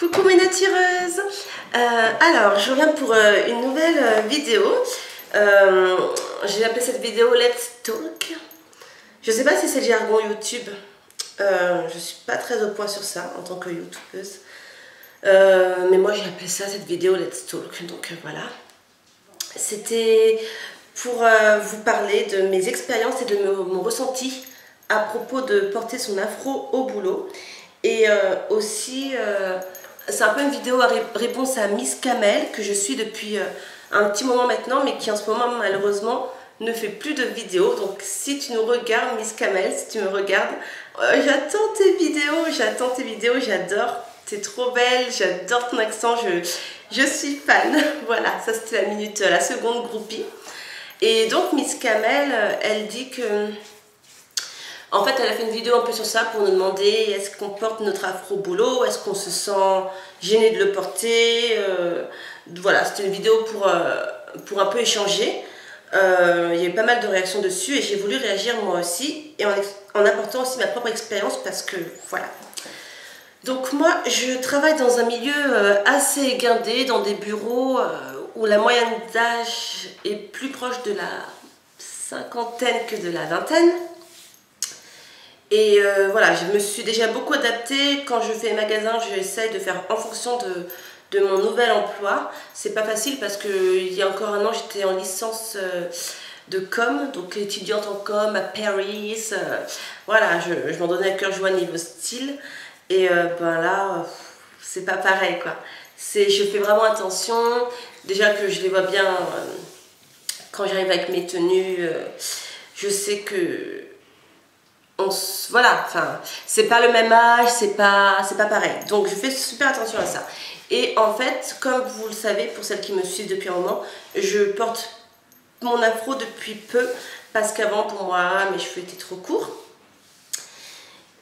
Coucou mes natureuses. Alors je reviens pour une nouvelle vidéo. J'ai appelé cette vidéo Let's Talk. Je sais pas si c'est le jargon YouTube. Je suis pas très au point sur ça en tant que youtubeuse. Mais moi j'ai appelé ça cette vidéo Let's Talk. Donc voilà. C'était pour vous parler de mes expériences et de mon ressenti à propos de porter son afro au boulot. Et aussi, c'est un peu une vidéo à réponse à Miss Kamel, que je suis depuis un petit moment maintenant, mais qui en ce moment malheureusement ne fait plus de vidéos. Donc si tu nous regardes, Miss Kamel, si tu me regardes, j'attends tes vidéos, j'adore. T'es trop belle, j'adore ton accent, je suis fan. Voilà, ça c'était la seconde groupie. Et donc Miss Kamel, elle dit que... En fait, elle a fait une vidéo un peu sur ça pour nous demander est-ce qu'on porte notre afro au boulot, est-ce qu'on se sent gêné de le porter. Voilà, c'était une vidéo pour un peu échanger. Il y a eu pas mal de réactions dessus et j'ai voulu réagir moi aussi et en apportant aussi ma propre expérience parce que voilà. Donc moi, je travaille dans un milieu assez guindé, dans des bureaux où la moyenne d'âge est plus proche de la cinquantaine que de la vingtaine. Et voilà, je me suis déjà beaucoup adaptée. Quand je fais magasin, j'essaye de faire en fonction de mon nouvel emploi. C'est pas facile parce qu'il y a encore un an, j'étais en licence de com, donc étudiante en com à Paris. Voilà, je m'en donnais à cœur joie niveau style. Et ben là, c'est pas pareil quoi. Je fais vraiment attention. Déjà que je les vois bien quand j'arrive avec mes tenues, je sais que... Voilà, enfin, c'est pas le même âge, c'est pas pareil. Donc je fais super attention à ça. Et en fait, comme vous le savez, pour celles qui me suivent depuis un moment, je porte mon afro depuis peu parce qu'avant, pour moi, mes cheveux étaient trop courts.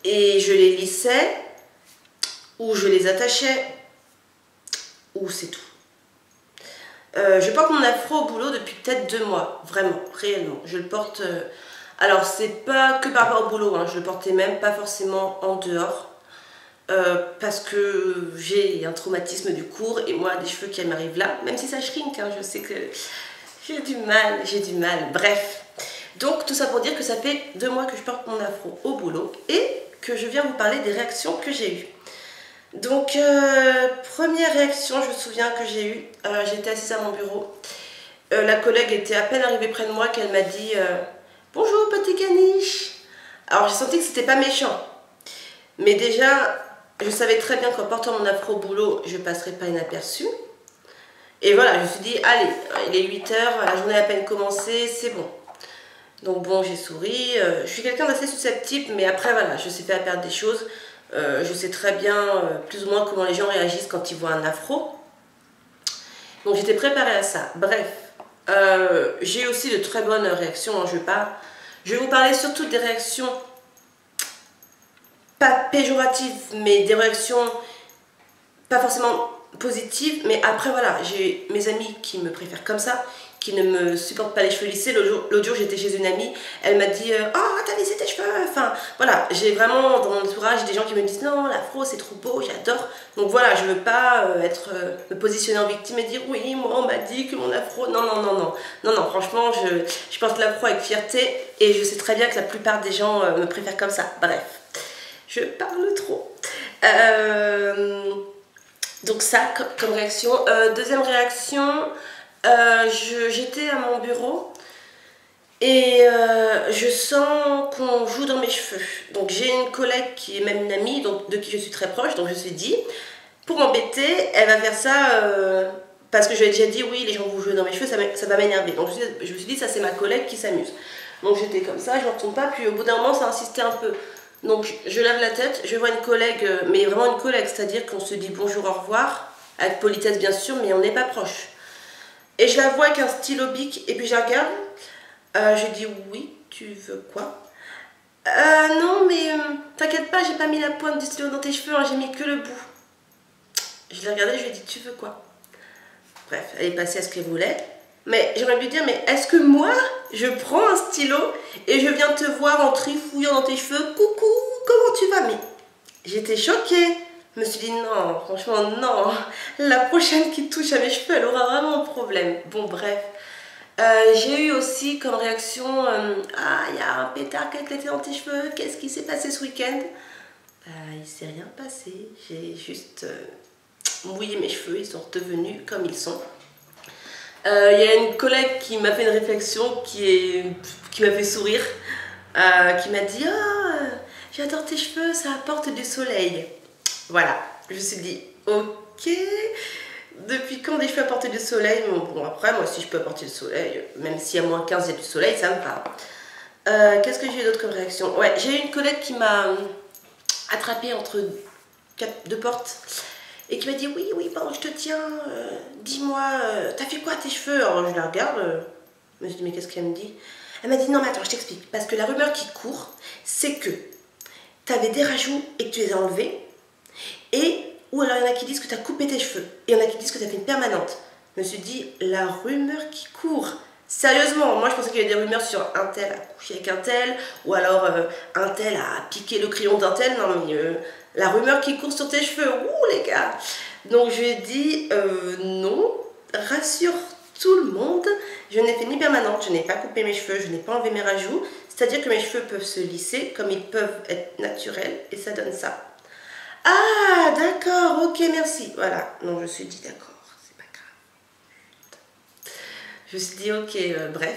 Et je les lissais, ou je les attachais, ou c'est tout. Je porte mon afro au boulot depuis peut-être 2 mois, vraiment, réellement. Je le porte... Alors, c'est pas que par rapport au boulot, hein, je le portais même pas forcément en dehors. Parce que j'ai un traumatisme du cours et moi, des cheveux qui m'arrivent là, même si ça shrink, hein, je sais que j'ai du mal, bref. Donc, tout ça pour dire que ça fait 2 mois que je porte mon afro au boulot et que je viens vous parler des réactions que j'ai eues. Donc, première réaction, je me souviens que j'ai eue, j'étais assise à mon bureau. La collègue était à peine arrivée près de moi qu'elle m'a dit... Bonjour petit caniche. Alors j'ai senti que c'était pas méchant. Mais déjà, je savais très bien qu'en portant mon afro au boulot, je passerais pas inaperçue. Et voilà, je me suis dit, allez, il est 8 h, la journée a à peine commencé, c'est bon. Donc bon, j'ai souri. Je suis quelqu'un d'assez susceptible, mais après voilà, je sais faire perdre des choses. Je sais très bien plus ou moins comment les gens réagissent quand ils voient un afro. Donc j'étais préparée à ça. Bref. J'ai aussi de très bonnes réactions, hein, je vais vous parler surtout des réactions pas péjoratives, mais des réactions pas forcément positives, mais après voilà, j'ai mes amis qui me préfèrent comme ça, qui ne me supportent pas les cheveux lissés. L'autre jour j'étais chez une amie, elle m'a dit oh t'as lissé tes cheveux, enfin voilà, j'ai vraiment dans mon entourage des gens qui me disent non l'afro c'est trop beau, j'adore. Donc voilà, je veux pas me positionner en victime et dire oui moi on m'a dit que mon afro, non, franchement je porte l'afro avec fierté et je sais très bien que la plupart des gens me préfèrent comme ça. Bref, je parle trop. Donc ça comme réaction. Deuxième réaction, j'étais à mon bureau et je sens qu'on joue dans mes cheveux. Donc j'ai une collègue qui est même une amie, donc de qui je suis très proche, donc je me suis dit, pour m'embêter, elle va faire ça parce que je lui ai déjà dit oui, les gens vont jouer dans mes cheveux, ça va m'énerver. Donc je me suis dit, ça c'est ma collègue qui s'amuse. Donc j'étais comme ça, je n'en retourne pas, puis au bout d'un moment ça insistait un peu. Donc je lève la tête, je vois une collègue, mais vraiment une collègue, c'est-à-dire qu'on se dit bonjour, au revoir, avec politesse bien sûr, mais on n'est pas proche. Et je la vois avec un stylo bic et puis je la regarde. Je dis oui, tu veux quoi? Non mais t'inquiète pas, j'ai pas mis la pointe du stylo dans tes cheveux, hein, j'ai mis que le bout. Je l'ai regardée, je lui ai dit tu veux quoi? Bref, elle est passée à ce qu'elle voulait. Mais j'aimerais lui dire, mais est-ce que moi, je prends un stylo et je viens te voir en trifouillant dans tes cheveux? Coucou, comment tu vas? Mais j'étais choquée. Je me suis dit non, franchement non, la prochaine qui touche à mes cheveux, elle aura vraiment un problème. Bon bref. J'ai eu aussi comme réaction, ah il y a un pétard qui a éclaté dans tes cheveux, qu'est-ce qui s'est passé ce week-end? Il s'est rien passé, j'ai juste mouillé mes cheveux, ils sont redevenus comme ils sont. Il y a une collègue qui m'a fait une réflexion qui m'a fait sourire, qui m'a dit oh, j'adore tes cheveux, ça apporte du soleil. Voilà, je me suis dit ok, depuis quand des cheveux apportent du soleil? Bon après moi si je peux apporter du soleil, même s'il y a moins 15 il y a du soleil, ça me va. Qu'est-ce que j'ai eu d'autre comme réaction? Ouais, j'ai eu une collègue qui m'a attrapée entre deux portes et qui m'a dit oui pardon je te tiens, dis-moi t'as fait quoi à tes cheveux? Alors je la regarde, je me suis dit mais qu'est-ce qu'elle me dit? Elle m'a dit non mais attends je t'explique, parce que la rumeur qui court c'est que t'avais des rajouts et que tu les as enlevés, et ou alors il y en a qui disent que tu as coupé tes cheveux, et il y en a qui disent que tu as fait une permanente. Je me suis dit la rumeur qui court, sérieusement, moi je pensais qu'il y avait des rumeurs sur un tel a couché avec un tel, ou alors un tel a piqué le crayon d'un tel. Non mais la rumeur qui court sur tes cheveux, ouh les gars. Donc je lui ai dit non, rassure tout le monde, je n'ai fait ni permanente, je n'ai pas coupé mes cheveux, je n'ai pas enlevé mes rajouts, c'est-à-dire que mes cheveux peuvent se lisser comme ils peuvent être naturels, et ça donne ça. Ah d'accord, ok merci, voilà. Non je me suis dit d'accord, c'est pas grave. Je me suis dit ok, bref.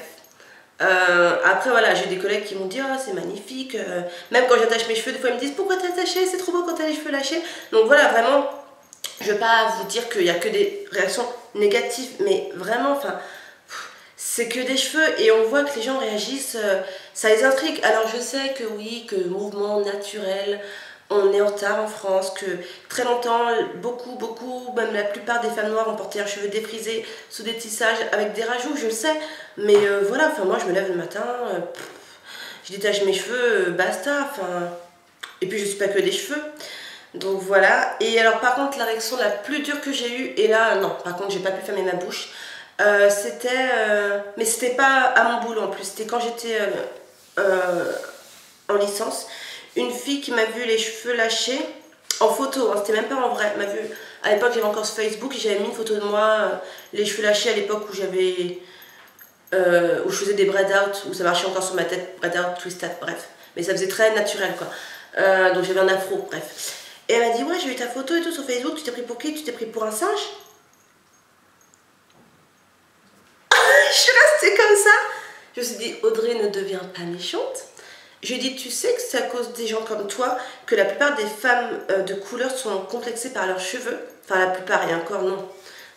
Après voilà, j'ai des collègues qui m'ont dit oh c'est magnifique, même quand j'attache mes cheveux des fois ils me disent pourquoi t'as attaché, c'est trop beau quand t'as les cheveux lâchés. Donc voilà, vraiment je vais pas vous dire qu'il y a que des réactions négatives, mais vraiment enfin c'est que des cheveux et on voit que les gens réagissent, ça les intrigue. Alors je sais que oui, que mouvement naturel, on est en retard en France, que très longtemps, beaucoup, même la plupart des femmes noires ont porté leurs cheveux défrisés sous des tissages avec des rajouts, je le sais. Mais voilà, enfin moi je me lève le matin, je détache mes cheveux, basta, enfin... Et puis je suis pas que des cheveux. Donc voilà. Et alors par contre la réaction la plus dure que j'ai eue, et là non, par contre j'ai pas pu fermer ma bouche, c'était... mais c'était pas à mon boulot en plus, c'était quand j'étais en licence. Une fille qui m'a vu les cheveux lâchés en photo, hein, c'était même pas en vrai, m'a vu, à l'époque j'avais encore ce Facebook et j'avais mis une photo de moi, les cheveux lâchés à l'époque où j'avais où je faisais des braid out, où ça marchait encore sur ma tête, braid out, twist up, bref, mais ça faisait très naturel quoi, donc j'avais un afro, bref. Et elle m'a dit ouais j'ai vu ta photo et tout sur Facebook, tu t'es pris pour qui? Tu t'es pris pour un singe? Je suis restée comme ça, je me suis dit Audrey ne devient pas méchante. Je lui ai dit, tu sais que c'est à cause des gens comme toi que la plupart des femmes de couleur sont complexées par leurs cheveux. Enfin, la plupart, et encore non.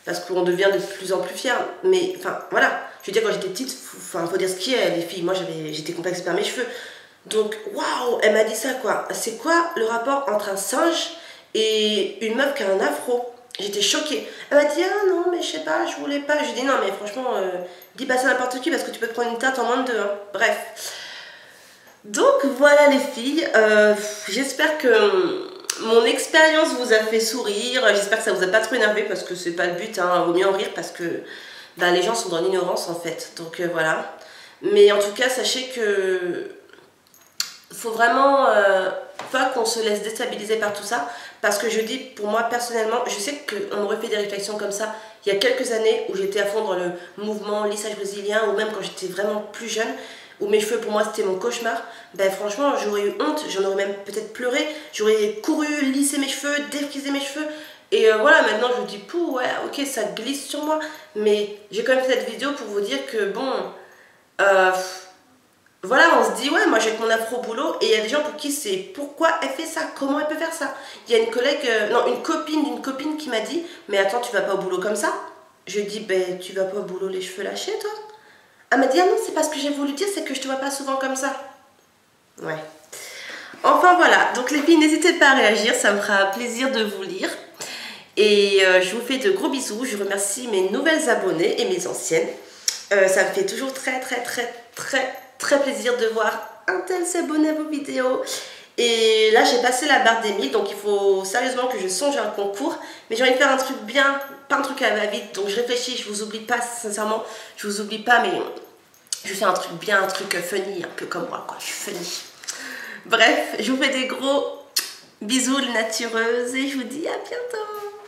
Parce qu'on devient de plus en plus fiers. Mais, enfin, voilà. Je veux dire, quand j'étais petite, faut dire ce qui est, les filles. Moi, j'étais complexée par mes cheveux. Donc, waouh, elle m'a dit ça, quoi. C'est quoi le rapport entre un singe et une meuf qui a un afro? J'étais choquée. Elle m'a dit, ah non, mais je sais pas, je voulais pas. Je lui ai dit, non, mais franchement, dis pas ça à n'importe qui parce que tu peux te prendre une tarte en moins de deux. Hein. Bref. Donc voilà les filles, j'espère que mon expérience vous a fait sourire, j'espère que ça vous a pas trop énervé parce que c'est pas le but, hein, vaut mieux en rire parce que bah, les gens sont dans l'ignorance en fait, donc voilà. Mais en tout cas sachez que faut vraiment pas qu'on se laisse déstabiliser par tout ça, parce que je dis pour moi personnellement, je sais qu'on aurait fait des réflexions comme ça il y a quelques années où j'étais à fond dans le mouvement lissage brésilien, ou même quand j'étais vraiment plus jeune, où mes cheveux pour moi c'était mon cauchemar, ben franchement j'aurais eu honte, j'en aurais même peut-être pleuré, j'aurais couru lisser mes cheveux, défriser mes cheveux, et voilà maintenant je me dis pouh ouais ok ça glisse sur moi, mais j'ai quand même fait cette vidéo pour vous dire que bon, voilà on se dit ouais moi j'ai mon afro boulot, et il y a des gens pour qui c'est pourquoi elle fait ça, comment elle peut faire ça. Il y a une collègue, non une copine d'une copine qui m'a dit mais attends tu vas pas au boulot comme ça? Je lui ai dit ben tu vas pas au boulot les cheveux lâchés toi? Elle m'a dit ah non c'est pas ce que j'ai voulu dire, c'est que je te vois pas souvent comme ça. Ouais. Enfin voilà, donc les filles n'hésitez pas à réagir, ça me fera plaisir de vous lire. Et je vous fais de gros bisous, je remercie mes nouvelles abonnées et mes anciennes. Ça me fait toujours très plaisir de voir un tel s'abonner à vos vidéos. Et là j'ai passé la barre des 1000, donc il faut sérieusement que je songe à un concours. Mais j'ai envie de faire un truc bien, pas un truc à la va-vite, donc je réfléchis, je vous oublie pas sincèrement, je vous oublie pas, mais je fais un truc bien, un truc funny, un peu comme moi quoi, je suis funny. Bref, je vous fais des gros Bisous les natureuses et je vous dis à bientôt.